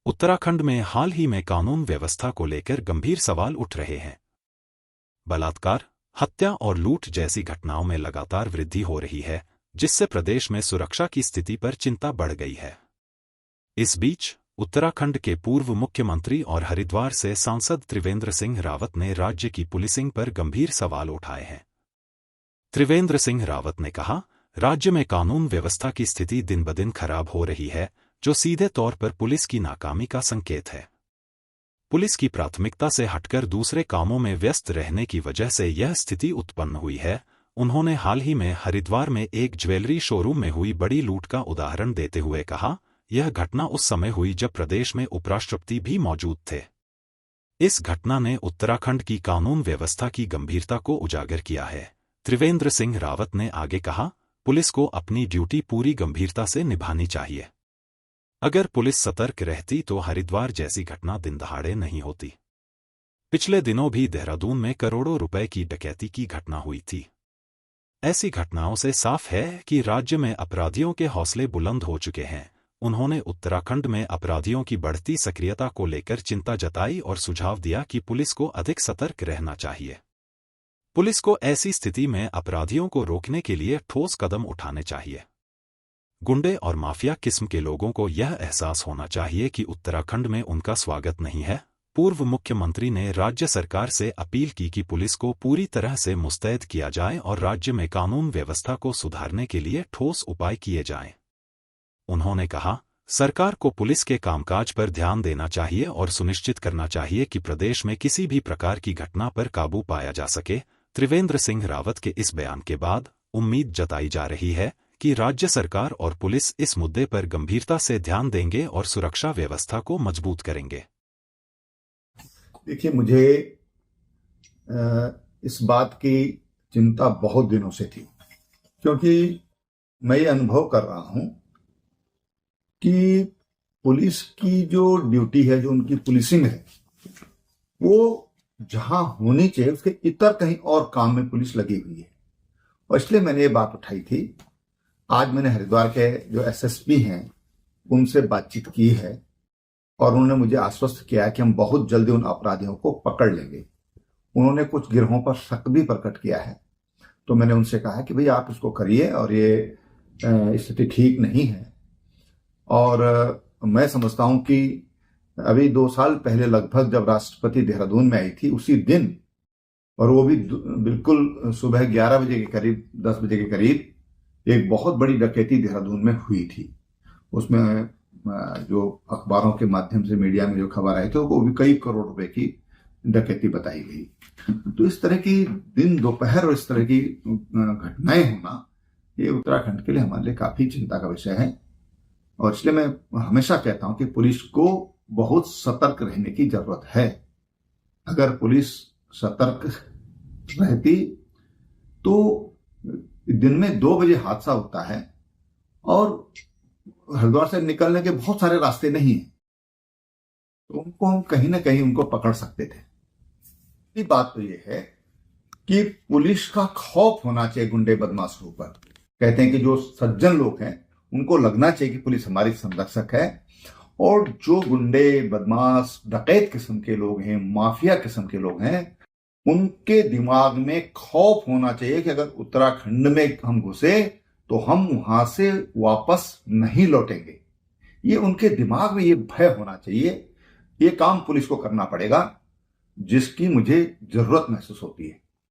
उत्तराखंड में हाल ही में कानून व्यवस्था को लेकर गंभीर सवाल उठ रहे हैं। बलात्कार, हत्या और लूट जैसी घटनाओं में लगातार वृद्धि हो रही है, जिससे प्रदेश में सुरक्षा की स्थिति पर चिंता बढ़ गई है। इस बीच उत्तराखंड के पूर्व मुख्यमंत्री और हरिद्वार से सांसद त्रिवेंद्र सिंह रावत ने राज्य की पुलिसिंग पर गंभीर सवाल उठाए हैं। त्रिवेंद्र सिंह रावत ने कहा, राज्य में कानून व्यवस्था की स्थिति दिन ब दिन खराब हो रही है, जो सीधे तौर पर पुलिस की नाकामी का संकेत है। पुलिस की प्राथमिकता से हटकर दूसरे कामों में व्यस्त रहने की वजह से यह स्थिति उत्पन्न हुई है। उन्होंने हाल ही में हरिद्वार में एक ज्वेलरी शोरूम में हुई बड़ी लूट का उदाहरण देते हुए कहा, यह घटना उस समय हुई जब प्रदेश में उपराष्ट्रपति भी मौजूद थे। इस घटना ने उत्तराखंड की कानून व्यवस्था की गंभीरता को उजागर किया है। त्रिवेंद्र सिंह रावत ने आगे कहा, पुलिस को अपनी ड्यूटी पूरी गंभीरता से निभानी चाहिए। अगर पुलिस सतर्क रहती तो हरिद्वार जैसी घटना दिनदहाड़े नहीं होती। पिछले दिनों भी देहरादून में करोड़ों रुपए की डकैती की घटना हुई थी। ऐसी घटनाओं से साफ है कि राज्य में अपराधियों के हौसले बुलंद हो चुके हैं। उन्होंने उत्तराखंड में अपराधियों की बढ़ती सक्रियता को लेकर चिंता जताई और सुझाव दिया कि पुलिस को अधिक सतर्क रहना चाहिए। पुलिस को ऐसी स्थिति में अपराधियों को रोकने के लिए ठोस कदम उठाने चाहिए। गुंडे और माफिया किस्म के लोगों को यह एहसास होना चाहिए कि उत्तराखंड में उनका स्वागत नहीं है। पूर्व मुख्यमंत्री ने राज्य सरकार से अपील की कि पुलिस को पूरी तरह से मुस्तैद किया जाए और राज्य में कानून व्यवस्था को सुधारने के लिए ठोस उपाय किए जाएं। उन्होंने कहा, सरकार को पुलिस के कामकाज पर ध्यान देना चाहिए और सुनिश्चित करना चाहिए कि प्रदेश में किसी भी प्रकार की घटना पर काबू पाया जा सके। त्रिवेंद्र सिंह रावत के इस बयान के बाद उम्मीद जताई जा रही है कि राज्य सरकार और पुलिस इस मुद्दे पर गंभीरता से ध्यान देंगे और सुरक्षा व्यवस्था को मजबूत करेंगे। देखिए, मुझे इस बात की चिंता बहुत दिनों से थी, क्योंकि मैं ये अनुभव कर रहा हूं कि पुलिस की जो ड्यूटी है, जो उनकी पुलिसिंग है, वो जहां होनी चाहिए उसके इतर कहीं और काम में पुलिस लगी हुई है। और इसलिए मैंने ये बात उठाई थी। आज मैंने हरिद्वार के जो एसएसपी हैं उनसे बातचीत की है और उन्होंने मुझे आश्वस्त किया है कि हम बहुत जल्दी उन अपराधियों को पकड़ लेंगे। उन्होंने कुछ गिरोहों पर शक भी प्रकट किया है, तो मैंने उनसे कहा कि भाई आप इसको करिए और ये स्थिति ठीक नहीं है। और मैं समझता हूं कि अभी 2 साल पहले लगभग जब राष्ट्रपति देहरादून में आई थी, उसी दिन, और वो भी बिल्कुल सुबह 11 बजे के करीब, 10 बजे के करीब, एक बहुत बड़ी डकैती देहरादून में हुई थी। उसमें जो अखबारों के माध्यम से मीडिया में जो खबर आई थी वो भी कई करोड़ रुपए की डकैती बताई गई। तो इस तरह की दिन दोपहर और इस तरह की घटनाएं होना, ये उत्तराखंड के लिए हमारे लिए काफी चिंता का विषय है। और इसलिए मैं हमेशा कहता हूं कि पुलिस को बहुत सतर्क रहने की जरूरत है। अगर पुलिस सतर्क रहती तो दिन में 2 बजे हादसा होता है और हरिद्वार से निकलने के बहुत सारे रास्ते नहीं है, तो उनको हम कहीं ना कहीं उनको पकड़ सकते थे। बात तो ये है कि पुलिस का खौफ होना चाहिए गुंडे बदमाशों पर। कहते हैं कि जो सज्जन लोग हैं उनको लगना चाहिए कि पुलिस हमारी संरक्षक है, और जो गुंडे बदमाश डकैत किस्म के लोग हैं, माफिया किस्म के लोग हैं, उनके दिमाग में खौफ होना चाहिए कि अगर उत्तराखंड में हम घुसे तो हम वहां से वापस नहीं लौटेंगे। ये उनके दिमाग में ये भय होना चाहिए। ये काम पुलिस को करना पड़ेगा, जिसकी मुझे जरूरत महसूस होती है।